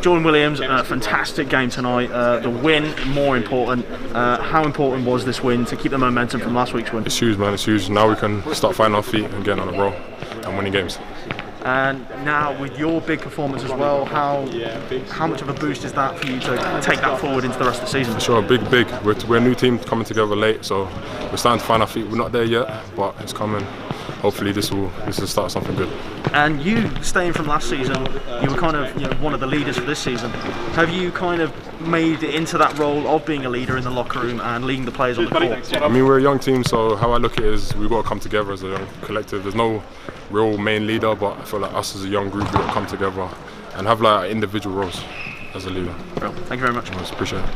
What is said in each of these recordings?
Jordan Williams, fantastic game tonight. The win, more important. How important was this win to keep the momentum from last week's win? It's huge, man. It's huge. Now we can start finding our feet and getting on a roll and winning games. And now with your big performance as well, how much of a boost is that for you to take that forward into the rest of the season? For sure, big. We're a new team coming together late, so we're starting to find our feet. We're not there yet, but it's coming. Hopefully this will start something good. And you, staying from last season, you were kind of one of the leaders for this season. Have you kind of made it into that role of being a leader in the locker room and leading the players on the court? I mean, we're a young team, so how I look at it is we've got to come together as a young collective. There's no real main leader, but I feel like us as a young group, we've got to come together and have like individual roles as a leader. Well, thank you very much. I appreciate it.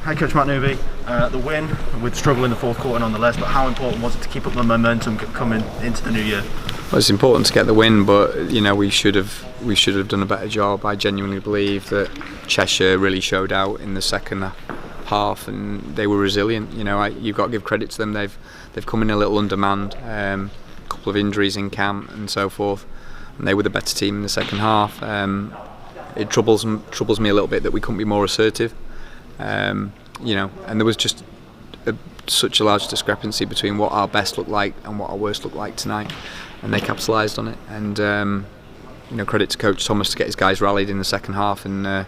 Hi Coach Matt Newby, the win with struggle in the fourth quarter nonetheless, but how important was it to keep up the momentum coming into the new year? Well, it's important to get the win, but we should have done a better job. I genuinely believe that Cheshire really showed out in the second half, and they were resilient. You've got to give credit to them. They've come in a little undermanned, a couple of injuries in camp and so forth, and they were the better team in the second half. It troubles me a little bit that we couldn't be more assertive. And there was just such a large discrepancy between what our best looked like and what our worst looked like tonight, and they capitalised on it. And credit to Coach Thomas to get his guys rallied in the second half and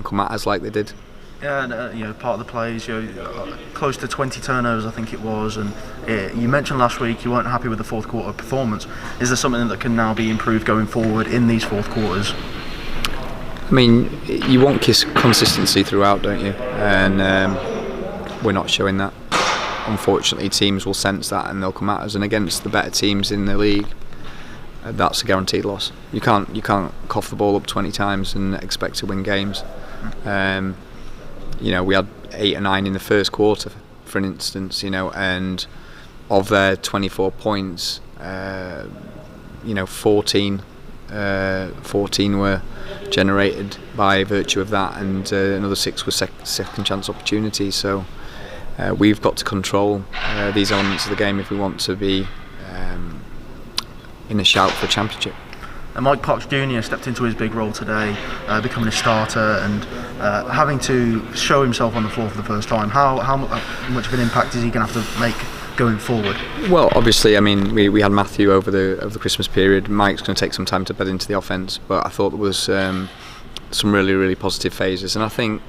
come at us like they did. Yeah, and part of the plays, close to 20 turnovers, I think it was. And you mentioned last week you weren't happy with the fourth quarter performance. Is there something that can now be improved going forward in these fourth quarters? I mean, you want consistency throughout, don't you? And we're not showing that. Unfortunately, teams will sense that and they'll come at us. And against the better teams in the league, that's a guaranteed loss. You can't cough the ball up 20 times and expect to win games. We had 8 or 9 in the first quarter, for instance. And of their 24 points, 14 were generated by virtue of that, and another 6 were second chance opportunities. So we've got to control these elements of the game if we want to be in a shout for a championship. And Mike Parks Jr. stepped into his big role today, becoming a starter and having to show himself on the floor for the first time. How much of an impact is he going to have to make going forward? Well, obviously, I mean, we had Matthew over the Christmas period. Mike's going to take some time to bed into the offence, but I thought there was some really, really positive phases, and I think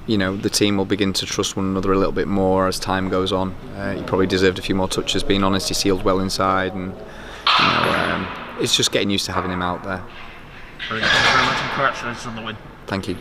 the team will begin to trust one another a little bit more as time goes on. He probably deserved a few more touches, being honest. He sealed well inside, and it's just getting used to having him out there. Brilliant. Thank you very much, and congratulations on the win. Thank you.